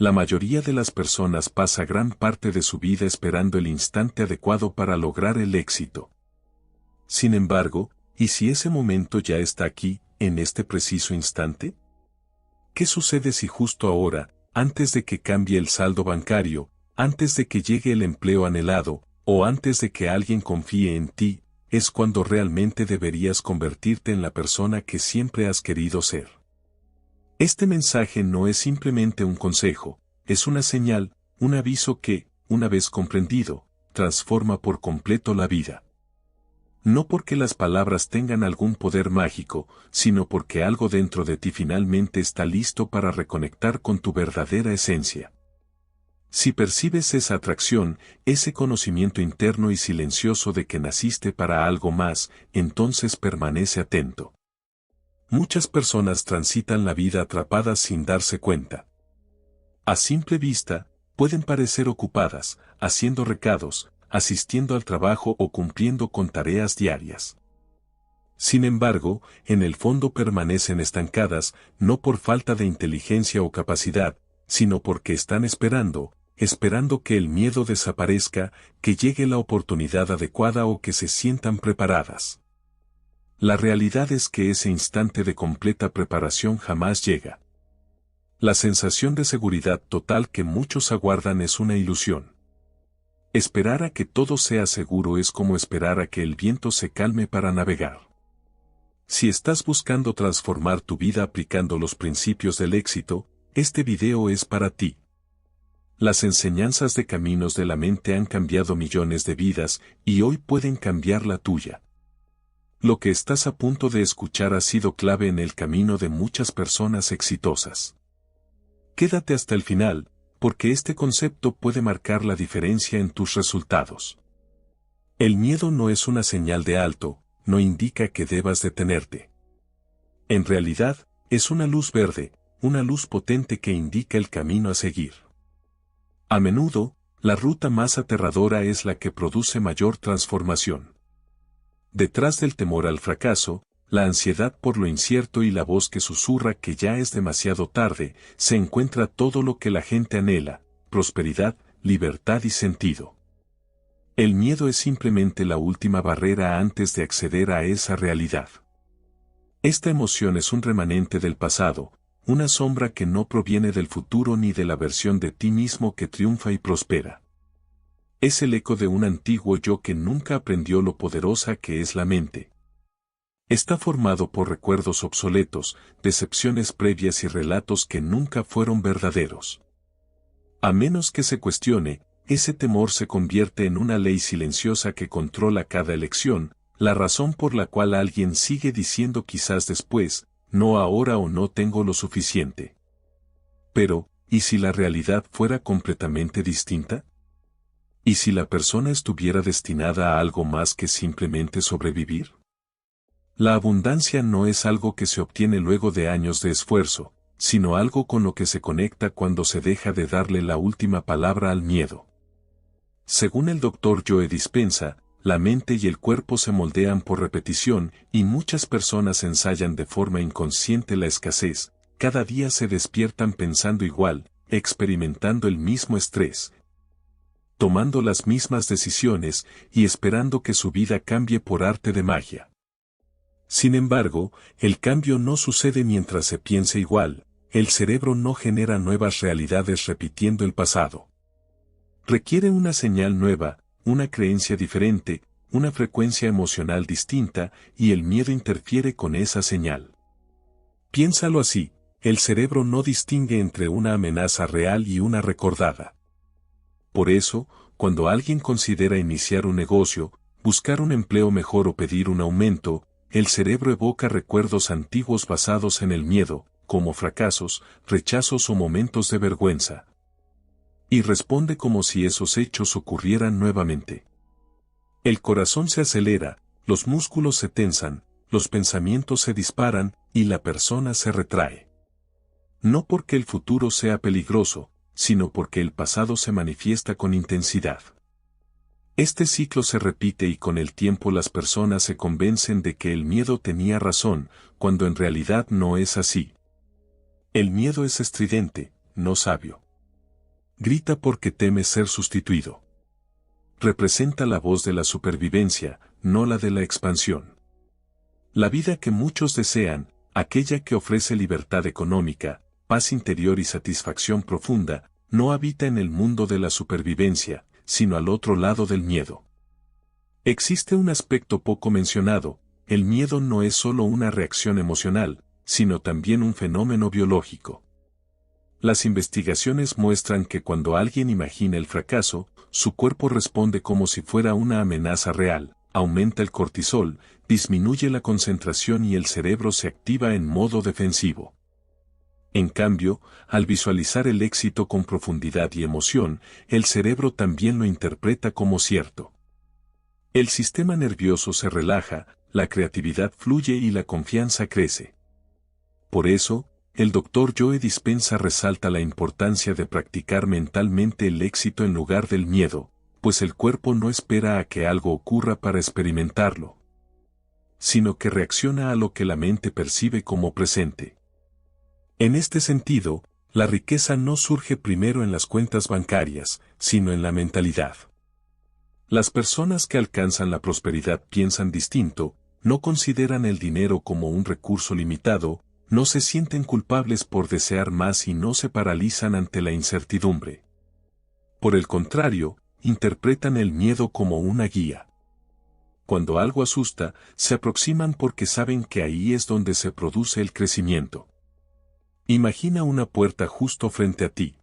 La mayoría de las personas pasa gran parte de su vida esperando el instante adecuado para lograr el éxito. Sin embargo, ¿y si ese momento ya está aquí, en este preciso instante? ¿Qué sucede si justo ahora, antes de que cambie el saldo bancario, antes de que llegue el empleo anhelado, o antes de que alguien confíe en ti, es cuando realmente deberías convertirte en la persona que siempre has querido ser? Este mensaje no es simplemente un consejo, es una señal, un aviso que, una vez comprendido, transforma por completo la vida. No porque las palabras tengan algún poder mágico, sino porque algo dentro de ti finalmente está listo para reconectar con tu verdadera esencia. Si percibes esa atracción, ese conocimiento interno y silencioso de que naciste para algo más, entonces permanece atento. Muchas personas transitan la vida atrapadas sin darse cuenta. A simple vista, pueden parecer ocupadas, haciendo recados, asistiendo al trabajo o cumpliendo con tareas diarias. Sin embargo, en el fondo permanecen estancadas, no por falta de inteligencia o capacidad, sino porque están esperando que el miedo desaparezca, que llegue la oportunidad adecuada o que se sientan preparadas. La realidad es que ese instante de completa preparación jamás llega. La sensación de seguridad total que muchos aguardan es una ilusión. Esperar a que todo sea seguro es como esperar a que el viento se calme para navegar. Si estás buscando transformar tu vida aplicando los principios del éxito, este video es para ti. Las enseñanzas de Caminos de la Mente han cambiado millones de vidas y hoy pueden cambiar la tuya. Lo que estás a punto de escuchar ha sido clave en el camino de muchas personas exitosas. Quédate hasta el final, porque este concepto puede marcar la diferencia en tus resultados. El miedo no es una señal de alto, no indica que debas detenerte. En realidad, es una luz verde, una luz potente que indica el camino a seguir. A menudo, la ruta más aterradora es la que produce mayor transformación. Detrás del temor al fracaso, la ansiedad por lo incierto y la voz que susurra que ya es demasiado tarde, se encuentra todo lo que la gente anhela: prosperidad, libertad y sentido. El miedo es simplemente la última barrera antes de acceder a esa realidad. Esta emoción es un remanente del pasado, una sombra que no proviene del futuro ni de la versión de ti mismo que triunfa y prospera. Es el eco de un antiguo yo que nunca aprendió lo poderosa que es la mente. Está formado por recuerdos obsoletos, decepciones previas y relatos que nunca fueron verdaderos. A menos que se cuestione, ese temor se convierte en una ley silenciosa que controla cada elección, la razón por la cual alguien sigue diciendo quizás después, no ahora o no tengo lo suficiente. Pero, ¿y si la realidad fuera completamente distinta? ¿Y si la persona estuviera destinada a algo más que simplemente sobrevivir? La abundancia no es algo que se obtiene luego de años de esfuerzo, sino algo con lo que se conecta cuando se deja de darle la última palabra al miedo. Según el Dr. Joe Dispenza, la mente y el cuerpo se moldean por repetición y muchas personas ensayan de forma inconsciente la escasez, cada día se despiertan pensando igual, experimentando el mismo estrés, tomando las mismas decisiones y esperando que su vida cambie por arte de magia. Sin embargo, el cambio no sucede mientras se piense igual, el cerebro no genera nuevas realidades repitiendo el pasado. Requiere una señal nueva, una creencia diferente, una frecuencia emocional distinta, y el miedo interfiere con esa señal. Piénsalo así, el cerebro no distingue entre una amenaza real y una recordada. Por eso, cuando alguien considera iniciar un negocio, buscar un empleo mejor o pedir un aumento, el cerebro evoca recuerdos antiguos basados en el miedo, como fracasos, rechazos o momentos de vergüenza. Y responde como si esos hechos ocurrieran nuevamente. El corazón se acelera, los músculos se tensan, los pensamientos se disparan y la persona se retrae. No porque el futuro sea peligroso, sino porque el pasado se manifiesta con intensidad. Este ciclo se repite y con el tiempo las personas se convencen de que el miedo tenía razón, cuando en realidad no es así. El miedo es estridente, no sabio. Grita porque teme ser sustituido. Representa la voz de la supervivencia, no la de la expansión. La vida que muchos desean, aquella que ofrece libertad económica, paz interior y satisfacción profunda, no habita en el mundo de la supervivencia, sino al otro lado del miedo. Existe un aspecto poco mencionado: el miedo no es solo una reacción emocional, sino también un fenómeno biológico. Las investigaciones muestran que cuando alguien imagina el fracaso, su cuerpo responde como si fuera una amenaza real, aumenta el cortisol, disminuye la concentración y el cerebro se activa en modo defensivo. En cambio, al visualizar el éxito con profundidad y emoción, el cerebro también lo interpreta como cierto. El sistema nervioso se relaja, la creatividad fluye y la confianza crece. Por eso, el Dr. Joe Dispenza resalta la importancia de practicar mentalmente el éxito en lugar del miedo, pues el cuerpo no espera a que algo ocurra para experimentarlo, sino que reacciona a lo que la mente percibe como presente. En este sentido, la riqueza no surge primero en las cuentas bancarias, sino en la mentalidad. Las personas que alcanzan la prosperidad piensan distinto, no consideran el dinero como un recurso limitado, no se sienten culpables por desear más y no se paralizan ante la incertidumbre. Por el contrario, interpretan el miedo como una guía. Cuando algo asusta, se aproximan porque saben que ahí es donde se produce el crecimiento. Imagina una puerta justo frente a ti.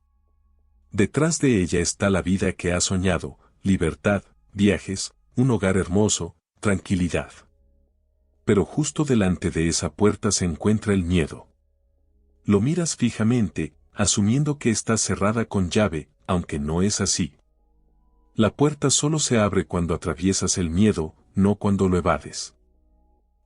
Detrás de ella está la vida que has soñado: libertad, viajes, un hogar hermoso, tranquilidad. Pero justo delante de esa puerta se encuentra el miedo. Lo miras fijamente, asumiendo que está cerrada con llave, aunque no es así. La puerta solo se abre cuando atraviesas el miedo, no cuando lo evades.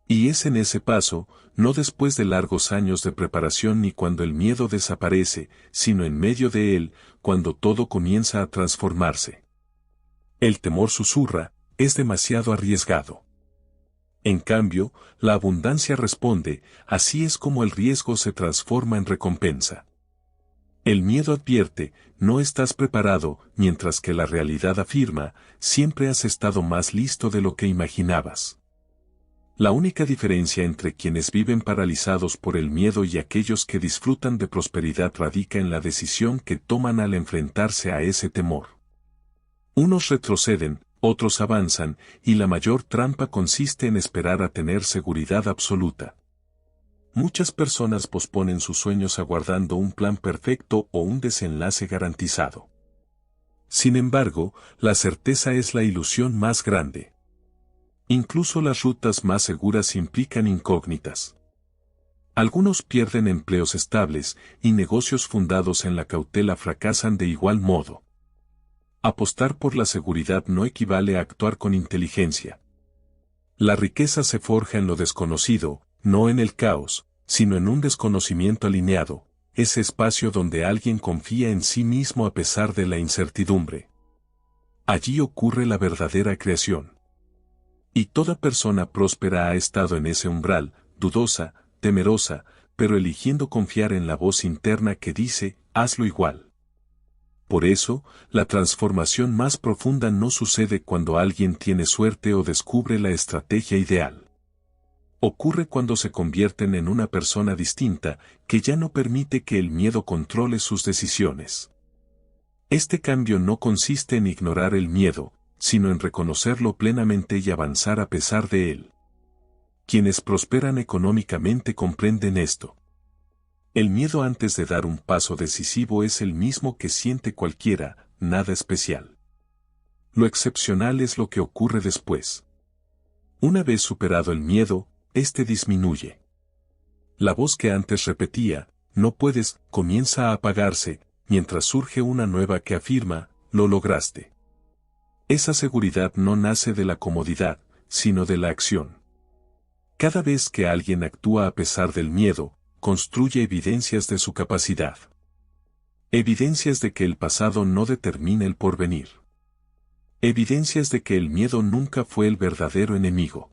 Y es en ese paso, no después de largos años de preparación ni cuando el miedo desaparece, sino en medio de él, cuando todo comienza a transformarse. El temor susurra: es demasiado arriesgado. En cambio, la abundancia responde: así es como el riesgo se transforma en recompensa. El miedo advierte: no estás preparado, mientras que la realidad afirma: siempre has estado más listo de lo que imaginabas. La única diferencia entre quienes viven paralizados por el miedo y aquellos que disfrutan de prosperidad radica en la decisión que toman al enfrentarse a ese temor. Unos retroceden, otros avanzan, y la mayor trampa consiste en esperar a tener seguridad absoluta. Muchas personas posponen sus sueños aguardando un plan perfecto o un desenlace garantizado. Sin embargo, la certeza es la ilusión más grande. Incluso las rutas más seguras implican incógnitas. Algunos pierden empleos estables, y negocios fundados en la cautela fracasan de igual modo. Apostar por la seguridad no equivale a actuar con inteligencia. La riqueza se forja en lo desconocido, no en el caos, sino en un desconocimiento alineado, ese espacio donde alguien confía en sí mismo a pesar de la incertidumbre. Allí ocurre la verdadera creación. Y toda persona próspera ha estado en ese umbral, dudosa, temerosa, pero eligiendo confiar en la voz interna que dice: hazlo igual. Por eso, la transformación más profunda no sucede cuando alguien tiene suerte o descubre la estrategia ideal. Ocurre cuando se convierten en una persona distinta, que ya no permite que el miedo controle sus decisiones. Este cambio no consiste en ignorar el miedo, sino en reconocerlo plenamente y avanzar a pesar de él. Quienes prosperan económicamente comprenden esto. El miedo antes de dar un paso decisivo es el mismo que siente cualquiera, nada especial. Lo excepcional es lo que ocurre después. Una vez superado el miedo, este disminuye. La voz que antes repetía: no puedes, comienza a apagarse, mientras surge una nueva que afirma: lo lograste. Esa seguridad no nace de la comodidad, sino de la acción. Cada vez que alguien actúa a pesar del miedo, construye evidencias de su capacidad. Evidencias de que el pasado no determina el porvenir. Evidencias de que el miedo nunca fue el verdadero enemigo.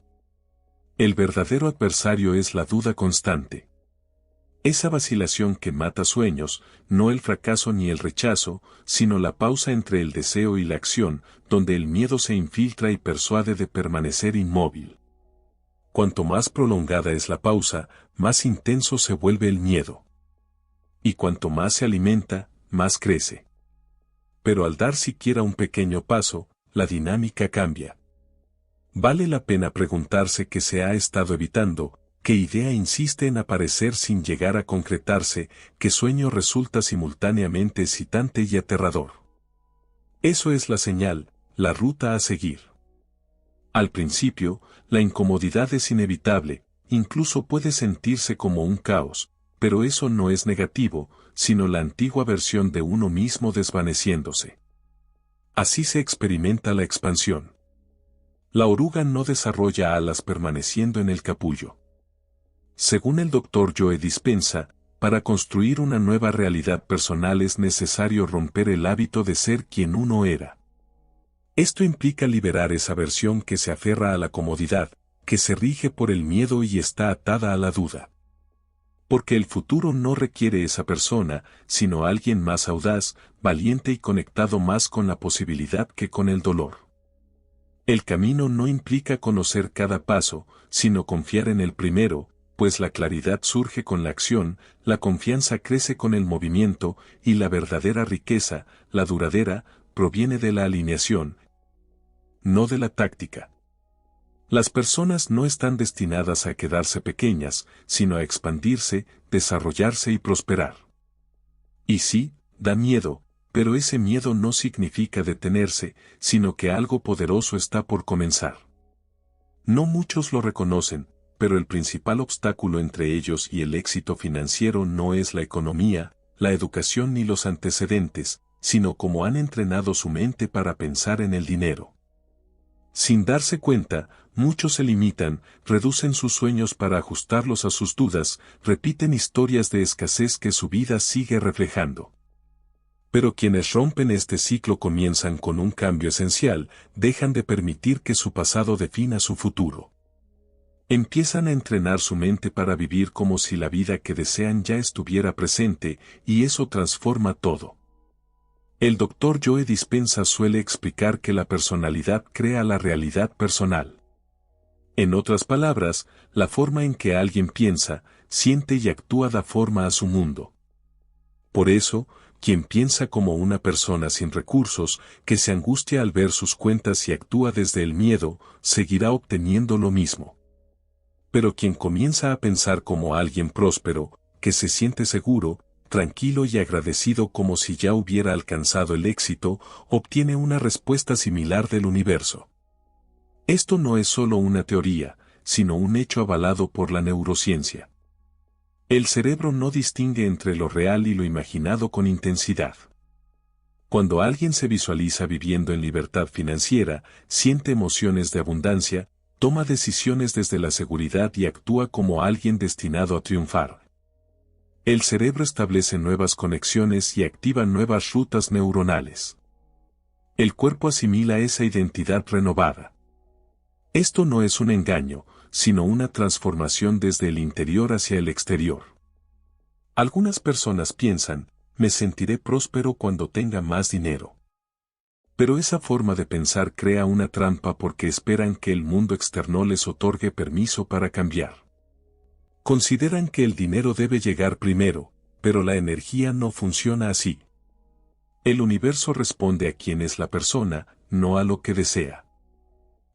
El verdadero adversario es la duda constante. Esa vacilación que mata sueños, no el fracaso ni el rechazo, sino la pausa entre el deseo y la acción, donde el miedo se infiltra y persuade de permanecer inmóvil. Cuanto más prolongada es la pausa, más intenso se vuelve el miedo. Y cuanto más se alimenta, más crece. Pero al dar siquiera un pequeño paso, la dinámica cambia. Vale la pena preguntarse qué se ha estado evitando, qué idea insiste en aparecer sin llegar a concretarse, qué sueño resulta simultáneamente excitante y aterrador. Eso es la señal, la ruta a seguir. Al principio, la incomodidad es inevitable, incluso puede sentirse como un caos, pero eso no es negativo, sino la antigua versión de uno mismo desvaneciéndose. Así se experimenta la expansión. La oruga no desarrolla alas permaneciendo en el capullo. Según el Dr. Joe Dispenza, para construir una nueva realidad personal es necesario romper el hábito de ser quien uno era. Esto implica liberar esa versión que se aferra a la comodidad, que se rige por el miedo y está atada a la duda. Porque el futuro no requiere esa persona, sino alguien más audaz, valiente y conectado más con la posibilidad que con el dolor. El camino no implica conocer cada paso, sino confiar en el primero, pues la claridad surge con la acción, la confianza crece con el movimiento, y la verdadera riqueza, la duradera, proviene de la alineación, no de la táctica. Las personas no están destinadas a quedarse pequeñas, sino a expandirse, desarrollarse y prosperar. Y sí, da miedo, pero ese miedo no significa detenerse, sino que algo poderoso está por comenzar. No muchos lo reconocen, pero el principal obstáculo entre ellos y el éxito financiero no es la economía, la educación ni los antecedentes, sino cómo han entrenado su mente para pensar en el dinero. Sin darse cuenta, muchos se limitan, reducen sus sueños para ajustarlos a sus dudas, repiten historias de escasez que su vida sigue reflejando. Pero quienes rompen este ciclo comienzan con un cambio esencial, dejan de permitir que su pasado defina su futuro. Empiezan a entrenar su mente para vivir como si la vida que desean ya estuviera presente, y eso transforma todo. El Dr. Joe Dispenza suele explicar que la personalidad crea la realidad personal. En otras palabras, la forma en que alguien piensa, siente y actúa da forma a su mundo. Por eso, quien piensa como una persona sin recursos, que se angustia al ver sus cuentas y actúa desde el miedo, seguirá obteniendo lo mismo. Pero quien comienza a pensar como alguien próspero, que se siente seguro, tranquilo y agradecido como si ya hubiera alcanzado el éxito, obtiene una respuesta similar del universo. Esto no es solo una teoría, sino un hecho avalado por la neurociencia. El cerebro no distingue entre lo real y lo imaginado con intensidad. Cuando alguien se visualiza viviendo en libertad financiera, siente emociones de abundancia, toma decisiones desde la seguridad y actúa como alguien destinado a triunfar. El cerebro establece nuevas conexiones y activa nuevas rutas neuronales. El cuerpo asimila esa identidad renovada. Esto no es un engaño, sino una transformación desde el interior hacia el exterior. Algunas personas piensan, me sentiré próspero cuando tenga más dinero. Pero esa forma de pensar crea una trampa porque esperan que el mundo externo les otorgue permiso para cambiar. Consideran que el dinero debe llegar primero, pero la energía no funciona así. El universo responde a quién es la persona, no a lo que desea.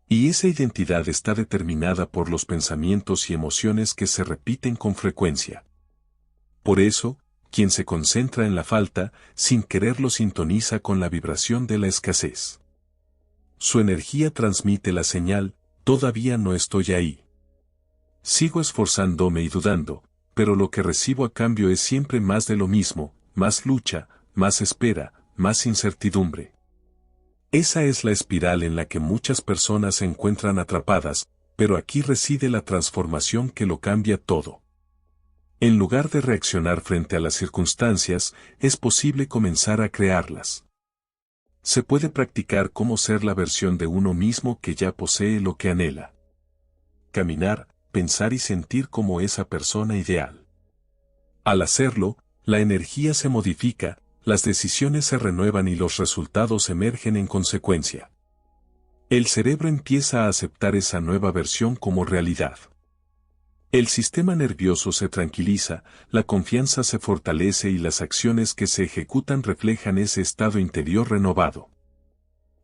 Y esa identidad está determinada por los pensamientos y emociones que se repiten con frecuencia. Por eso, quien se concentra en la falta, sin quererlo sintoniza con la vibración de la escasez. Su energía transmite la señal, todavía no estoy ahí. Sigo esforzándome y dudando, pero lo que recibo a cambio es siempre más de lo mismo, más lucha, más espera, más incertidumbre. Esa es la espiral en la que muchas personas se encuentran atrapadas, pero aquí reside la transformación que lo cambia todo. En lugar de reaccionar frente a las circunstancias, es posible comenzar a crearlas. Se puede practicar cómo ser la versión de uno mismo que ya posee lo que anhela. Caminar, pensar y sentir como esa persona ideal. Al hacerlo, la energía se modifica, las decisiones se renuevan y los resultados emergen en consecuencia. El cerebro empieza a aceptar esa nueva versión como realidad. El sistema nervioso se tranquiliza, la confianza se fortalece y las acciones que se ejecutan reflejan ese estado interior renovado.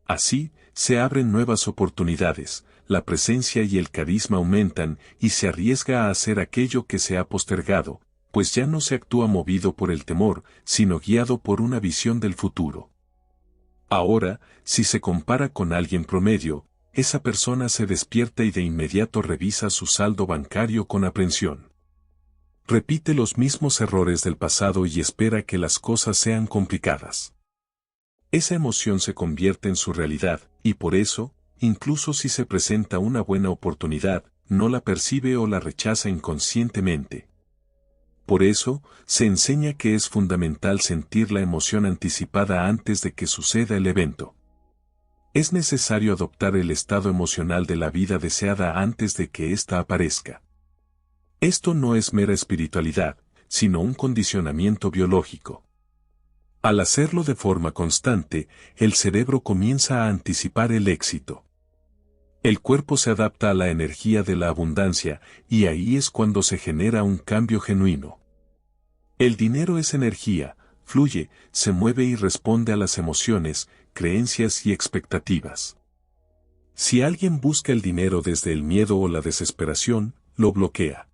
Así, se abren nuevas oportunidades, la presencia y el carisma aumentan y se arriesga a hacer aquello que se ha postergado, pues ya no se actúa movido por el temor, sino guiado por una visión del futuro. Ahora, si se compara con alguien promedio, esa persona se despierta y de inmediato revisa su saldo bancario con aprensión. Repite los mismos errores del pasado y espera que las cosas sean complicadas. Esa emoción se convierte en su realidad, y por eso, incluso si se presenta una buena oportunidad, no la percibe o la rechaza inconscientemente. Por eso, se enseña que es fundamental sentir la emoción anticipada antes de que suceda el evento. Es necesario adoptar el estado emocional de la vida deseada antes de que ésta aparezca. Esto no es mera espiritualidad, sino un condicionamiento biológico. Al hacerlo de forma constante, el cerebro comienza a anticipar el éxito. El cuerpo se adapta a la energía de la abundancia, y ahí es cuando se genera un cambio genuino. El dinero es energía, fluye, se mueve y responde a las emociones, creencias y expectativas. Si alguien busca el dinero desde el miedo o la desesperación, lo bloquea.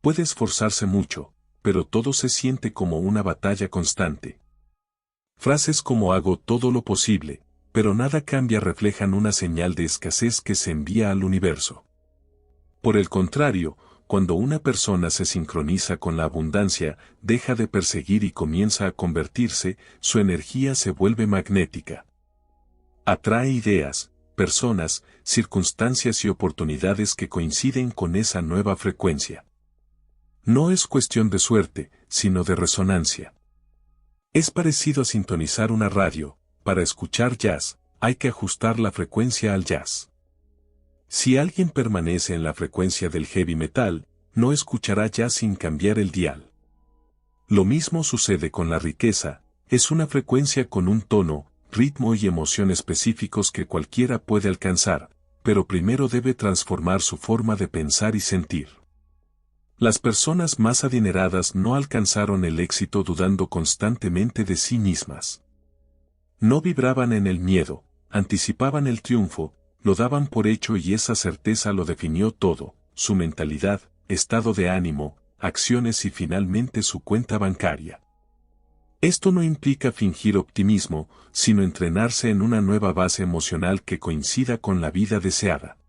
Puede esforzarse mucho, pero todo se siente como una batalla constante. Frases como hago todo lo posible, pero nada cambia reflejan una señal de escasez que se envía al universo. Por el contrario, cuando una persona se sincroniza con la abundancia, deja de perseguir y comienza a convertirse, su energía se vuelve magnética. Atrae ideas, personas, circunstancias y oportunidades que coinciden con esa nueva frecuencia. No es cuestión de suerte, sino de resonancia. Es parecido a sintonizar una radio. Para escuchar jazz, hay que ajustar la frecuencia al jazz. Si alguien permanece en la frecuencia del heavy metal, no escuchará jazz sin cambiar el dial. Lo mismo sucede con la riqueza, es una frecuencia con un tono, ritmo y emoción específicos que cualquiera puede alcanzar, pero primero debe transformar su forma de pensar y sentir. Las personas más adineradas no alcanzaron el éxito dudando constantemente de sí mismas. No vibraban en el miedo, anticipaban el triunfo, lo daban por hecho y esa certeza lo definió todo, su mentalidad, estado de ánimo, acciones y finalmente su cuenta bancaria. Esto no implica fingir optimismo, sino entrenarse en una nueva base emocional que coincida con la vida deseada.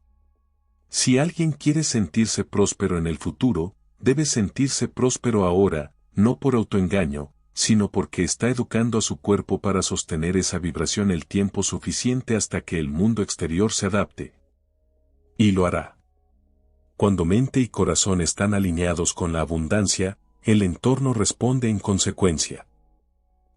Si alguien quiere sentirse próspero en el futuro, debe sentirse próspero ahora, no por autoengaño, sino porque está educando a su cuerpo para sostener esa vibración el tiempo suficiente hasta que el mundo exterior se adapte. Y lo hará. Cuando mente y corazón están alineados con la abundancia, el entorno responde en consecuencia.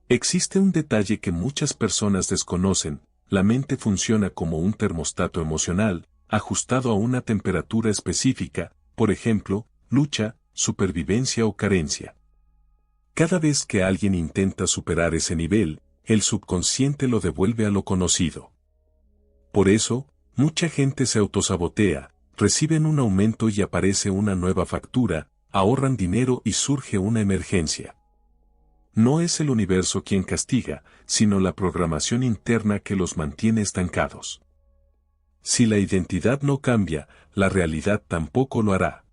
Existe un detalle que muchas personas desconocen: la mente funciona como un termostato emocional, ajustado a una temperatura específica, por ejemplo, lucha, supervivencia o carencia. Cada vez que alguien intenta superar ese nivel, el subconsciente lo devuelve a lo conocido. Por eso, mucha gente se autosabotea, reciben un aumento y aparece una nueva factura, ahorran dinero y surge una emergencia. No es el universo quien castiga, sino la programación interna que los mantiene estancados. Si la identidad no cambia, la realidad tampoco lo hará.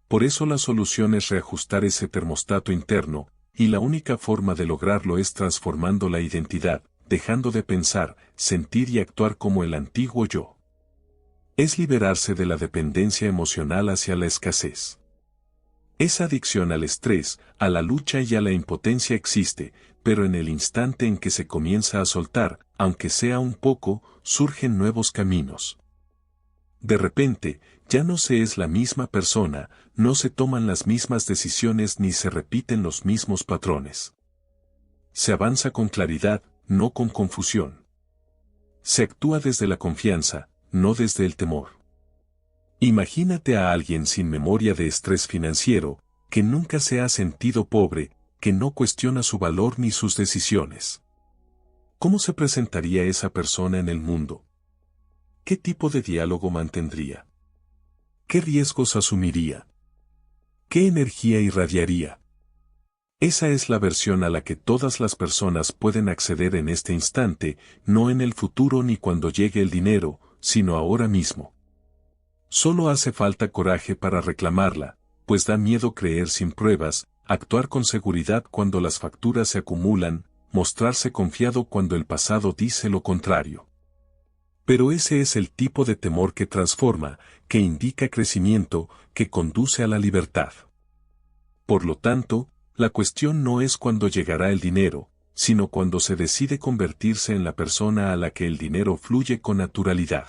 Por eso la solución es reajustar ese termostato interno, y la única forma de lograrlo es transformando la identidad, dejando de pensar, sentir y actuar como el antiguo yo. Es liberarse de la dependencia emocional hacia la escasez. Esa adicción al estrés, a la lucha y a la impotencia existe, pero en el instante en que se comienza a soltar, aunque sea un poco, surgen nuevos caminos. De repente, ya no se es la misma persona, no se toman las mismas decisiones ni se repiten los mismos patrones. Se avanza con claridad, no con confusión. Se actúa desde la confianza, no desde el temor. Imagínate a alguien sin memoria de estrés financiero, que nunca se ha sentido pobre, que no cuestiona su valor ni sus decisiones. ¿Cómo se presentaría esa persona en el mundo? ¿Qué tipo de diálogo mantendría? ¿Qué riesgos asumiría? ¿Qué energía irradiaría? Esa es la versión a la que todas las personas pueden acceder en este instante, no en el futuro ni cuando llegue el dinero, sino ahora mismo. Solo hace falta coraje para reclamarla, pues da miedo creer sin pruebas, actuar con seguridad cuando las facturas se acumulan, mostrarse confiado cuando el pasado dice lo contrario. Pero ese es el tipo de temor que transforma, que indica crecimiento, que conduce a la libertad. Por lo tanto, la cuestión no es cuándo llegará el dinero, sino cuando se decide convertirse en la persona a la que el dinero fluye con naturalidad.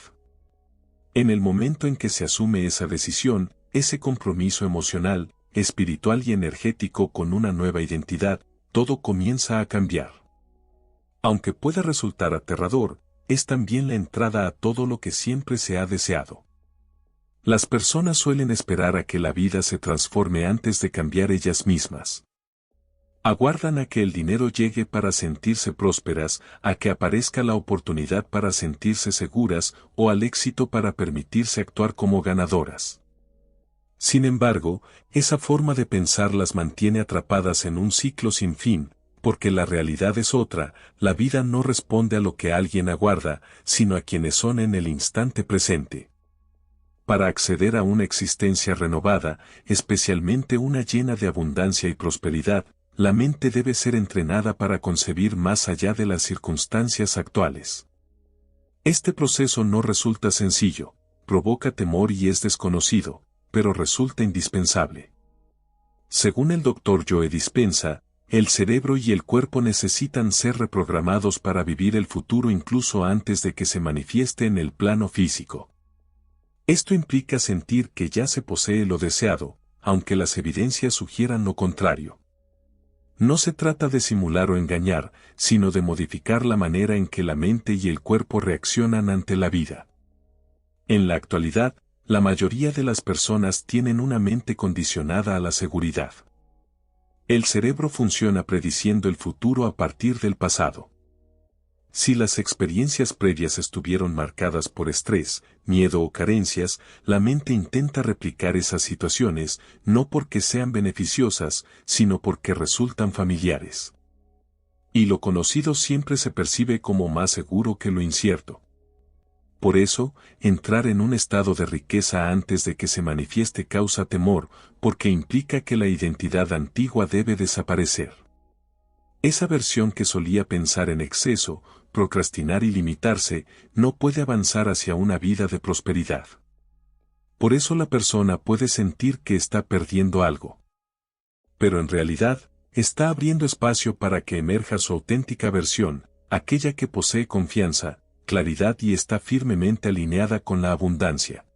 En el momento en que se asume esa decisión, ese compromiso emocional, espiritual y energético con una nueva identidad, todo comienza a cambiar. Aunque pueda resultar aterrador, es también la entrada a todo lo que siempre se ha deseado. Las personas suelen esperar a que la vida se transforme antes de cambiar ellas mismas. Aguardan a que el dinero llegue para sentirse prósperas, a que aparezca la oportunidad para sentirse seguras o al éxito para permitirse actuar como ganadoras. Sin embargo, esa forma de pensar las mantiene atrapadas en un ciclo sin fin, porque la realidad es otra, la vida no responde a lo que alguien aguarda, sino a quienes son en el instante presente. Para acceder a una existencia renovada, especialmente una llena de abundancia y prosperidad, la mente debe ser entrenada para concebir más allá de las circunstancias actuales. Este proceso no resulta sencillo, provoca temor y es desconocido, pero resulta indispensable. Según el Dr. Joe Dispenza, el cerebro y el cuerpo necesitan ser reprogramados para vivir el futuro incluso antes de que se manifieste en el plano físico. Esto implica sentir que ya se posee lo deseado, aunque las evidencias sugieran lo contrario. No se trata de simular o engañar, sino de modificar la manera en que la mente y el cuerpo reaccionan ante la vida. En la actualidad, la mayoría de las personas tienen una mente condicionada a la seguridad. El cerebro funciona prediciendo el futuro a partir del pasado. Si las experiencias previas estuvieron marcadas por estrés, miedo o carencias, la mente intenta replicar esas situaciones, no porque sean beneficiosas, sino porque resultan familiares. Y lo conocido siempre se percibe como más seguro que lo incierto. Por eso, entrar en un estado de riqueza antes de que se manifieste causa temor, porque implica que la identidad antigua debe desaparecer. Esa versión que solía pensar en exceso, procrastinar y limitarse, no puede avanzar hacia una vida de prosperidad. Por eso la persona puede sentir que está perdiendo algo. Pero en realidad, está abriendo espacio para que emerja su auténtica versión, aquella que posee confianza, claridad y está firmemente alineada con la abundancia.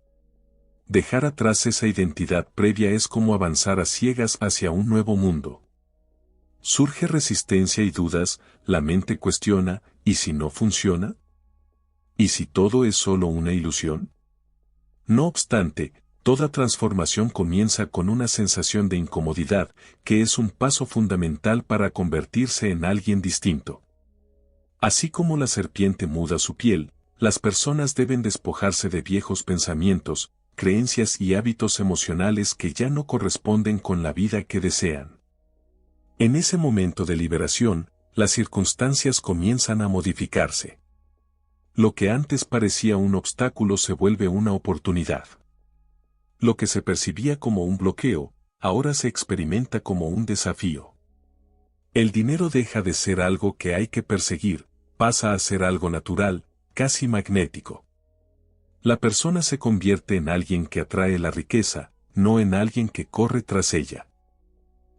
Dejar atrás esa identidad previa es como avanzar a ciegas hacia un nuevo mundo. Surge resistencia y dudas, la mente cuestiona, ¿y si no funciona? ¿Y si todo es solo una ilusión? No obstante, toda transformación comienza con una sensación de incomodidad, que es un paso fundamental para convertirse en alguien distinto. Así como la serpiente muda su piel, las personas deben despojarse de viejos pensamientos, creencias y hábitos emocionales que ya no corresponden con la vida que desean. En ese momento de liberación, las circunstancias comienzan a modificarse. Lo que antes parecía un obstáculo se vuelve una oportunidad. Lo que se percibía como un bloqueo, ahora se experimenta como un desafío. El dinero deja de ser algo que hay que perseguir, pasa a ser algo natural, casi magnético. La persona se convierte en alguien que atrae la riqueza, no en alguien que corre tras ella.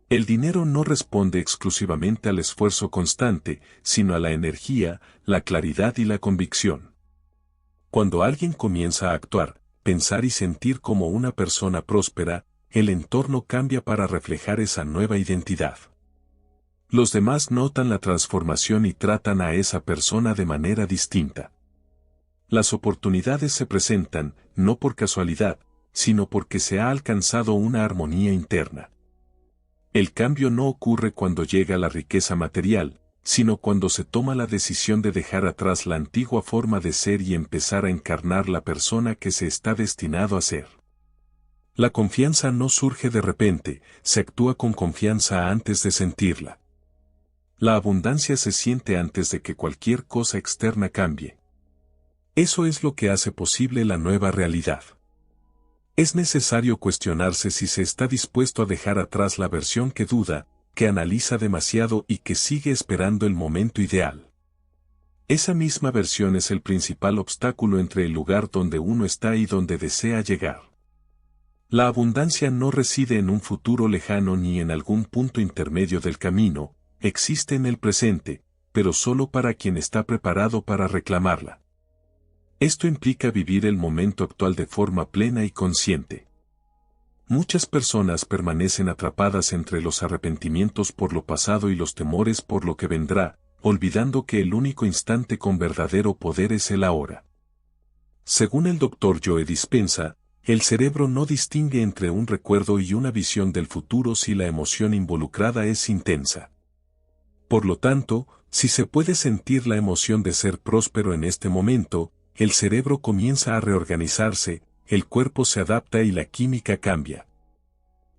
El dinero no responde exclusivamente al esfuerzo constante, sino a la energía, la claridad y la convicción. Cuando alguien comienza a actuar, pensar y sentir como una persona próspera, el entorno cambia para reflejar esa nueva identidad. Los demás notan la transformación y tratan a esa persona de manera distinta. Las oportunidades se presentan, no por casualidad, sino porque se ha alcanzado una armonía interna. El cambio no ocurre cuando llega la riqueza material, sino cuando se toma la decisión de dejar atrás la antigua forma de ser y empezar a encarnar la persona que se está destinado a ser. La confianza no surge de repente, se actúa con confianza antes de sentirla. La abundancia se siente antes de que cualquier cosa externa cambie. Eso es lo que hace posible la nueva realidad. Es necesario cuestionarse si se está dispuesto a dejar atrás la versión que duda, que analiza demasiado y que sigue esperando el momento ideal. Esa misma versión es el principal obstáculo entre el lugar donde uno está y donde desea llegar. La abundancia no reside en un futuro lejano ni en algún punto intermedio del camino, existe en el presente, pero solo para quien está preparado para reclamarla. Esto implica vivir el momento actual de forma plena y consciente. Muchas personas permanecen atrapadas entre los arrepentimientos por lo pasado y los temores por lo que vendrá, olvidando que el único instante con verdadero poder es el ahora. Según el Dr. Joe Dispenza, el cerebro no distingue entre un recuerdo y una visión del futuro si la emoción involucrada es intensa. Por lo tanto, si se puede sentir la emoción de ser próspero en este momento, el cerebro comienza a reorganizarse, el cuerpo se adapta y la química cambia.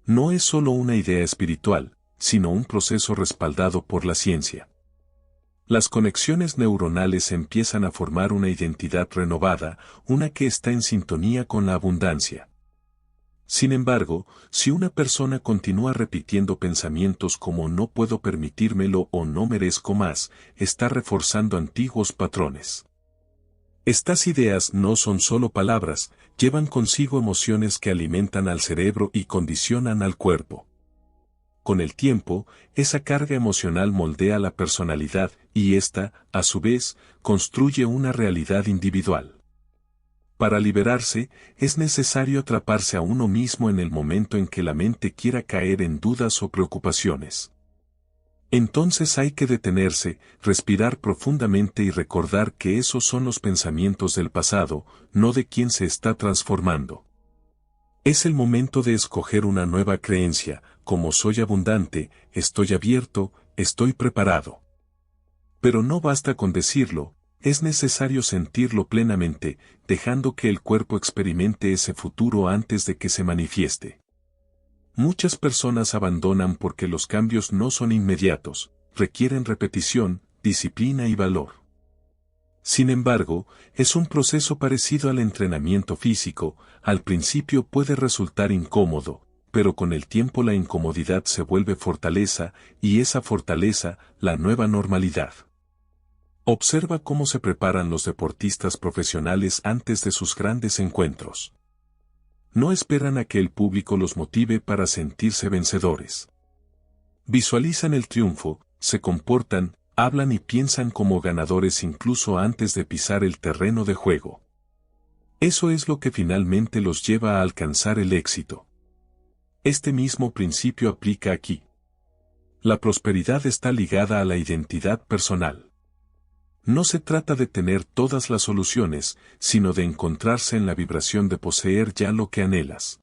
No es solo una idea espiritual, sino un proceso respaldado por la ciencia. Las conexiones neuronales empiezan a formar una identidad renovada, una que está en sintonía con la abundancia. Sin embargo, si una persona continúa repitiendo pensamientos como no puedo permitírmelo o no merezco más, está reforzando antiguos patrones. Estas ideas no son solo palabras, llevan consigo emociones que alimentan al cerebro y condicionan al cuerpo. Con el tiempo, esa carga emocional moldea la personalidad y ésta, a su vez, construye una realidad individual. Para liberarse, es necesario atraparse a uno mismo en el momento en que la mente quiera caer en dudas o preocupaciones. Entonces hay que detenerse, respirar profundamente y recordar que esos son los pensamientos del pasado, no de quien se está transformando. Es el momento de escoger una nueva creencia, como soy abundante, estoy abierto, estoy preparado. Pero no basta con decirlo, es necesario sentirlo plenamente, dejando que el cuerpo experimente ese futuro antes de que se manifieste. Muchas personas abandonan porque los cambios no son inmediatos, requieren repetición, disciplina y valor. Sin embargo, es un proceso parecido al entrenamiento físico, al principio puede resultar incómodo, pero con el tiempo la incomodidad se vuelve fortaleza, y esa fortaleza, la nueva normalidad. Observa cómo se preparan los deportistas profesionales antes de sus grandes encuentros. No esperan a que el público los motive para sentirse vencedores. Visualizan el triunfo, se comportan, hablan y piensan como ganadores incluso antes de pisar el terreno de juego. Eso es lo que finalmente los lleva a alcanzar el éxito. Este mismo principio aplica aquí. La prosperidad está ligada a la identidad personal. No se trata de tener todas las soluciones, sino de encontrarse en la vibración de poseer ya lo que anhelas.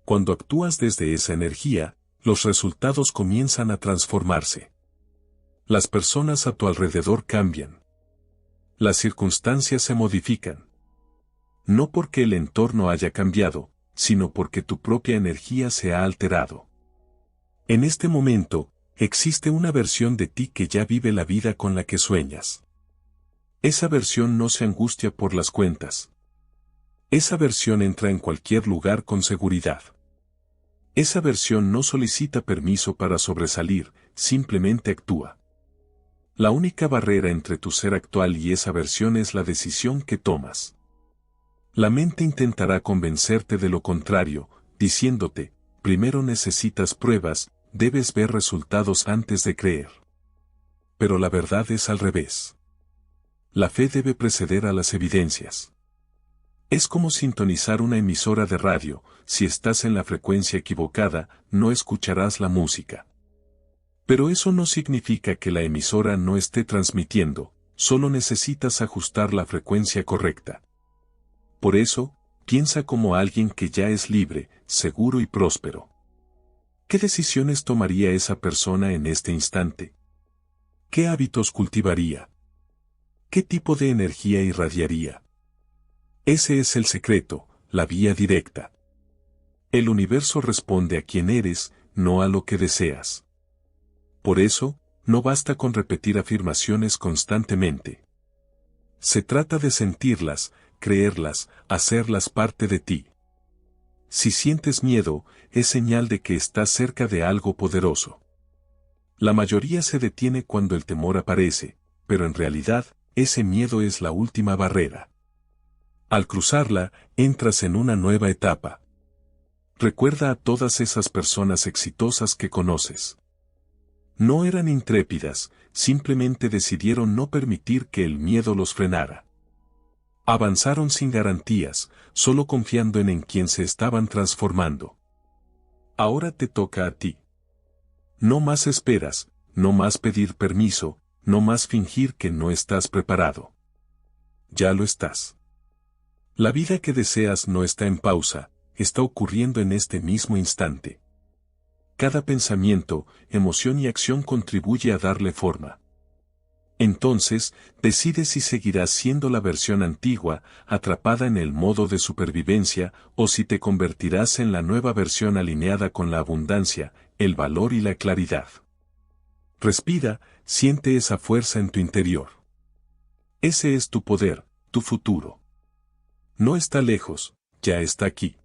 Cuando actúas desde esa energía, los resultados comienzan a transformarse. Las personas a tu alrededor cambian. Las circunstancias se modifican. No porque el entorno haya cambiado, sino porque tu propia energía se ha alterado. En este momento, existe una versión de ti que ya vive la vida con la que sueñas. Esa versión no se angustia por las cuentas. Esa versión entra en cualquier lugar con seguridad. Esa versión no solicita permiso para sobresalir, simplemente actúa. La única barrera entre tu ser actual y esa versión es la decisión que tomas. La mente intentará convencerte de lo contrario, diciéndote, primero necesitas pruebas, debes ver resultados antes de creer. Pero la verdad es al revés. La fe debe preceder a las evidencias. Es como sintonizar una emisora de radio, si estás en la frecuencia equivocada, no escucharás la música. Pero eso no significa que la emisora no esté transmitiendo, solo necesitas ajustar la frecuencia correcta. Por eso, piensa como alguien que ya es libre, seguro y próspero. ¿Qué decisiones tomaría esa persona en este instante? ¿Qué hábitos cultivaría? ¿Qué tipo de energía irradiaría? Ese es el secreto, la vía directa. El universo responde a quien eres, no a lo que deseas. Por eso, no basta con repetir afirmaciones constantemente. Se trata de sentirlas, creerlas, hacerlas parte de ti. Si sientes miedo, es señal de que estás cerca de algo poderoso. La mayoría se detiene cuando el temor aparece, pero en realidad, ese miedo es la última barrera. Al cruzarla, entras en una nueva etapa. Recuerda a todas esas personas exitosas que conoces. No eran intrépidas, simplemente decidieron no permitir que el miedo los frenara. Avanzaron sin garantías, solo confiando en quien se estaban transformando. Ahora te toca a ti. No más esperas, no más pedir permiso, no más fingir que no estás preparado. Ya lo estás. La vida que deseas no está en pausa, está ocurriendo en este mismo instante. Cada pensamiento, emoción y acción contribuye a darle forma. Entonces, decide si seguirás siendo la versión antigua, atrapada en el modo de supervivencia, o si te convertirás en la nueva versión alineada con la abundancia, el valor y la claridad. Respira, siente esa fuerza en tu interior. Ese es tu poder, tu futuro. No está lejos, ya está aquí.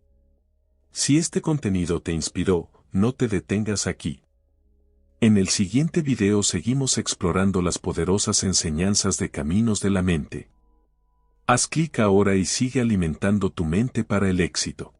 Si este contenido te inspiró, no te detengas aquí. En el siguiente video seguimos explorando las poderosas enseñanzas de Caminos de la Mente. Haz clic ahora y sigue alimentando tu mente para el éxito.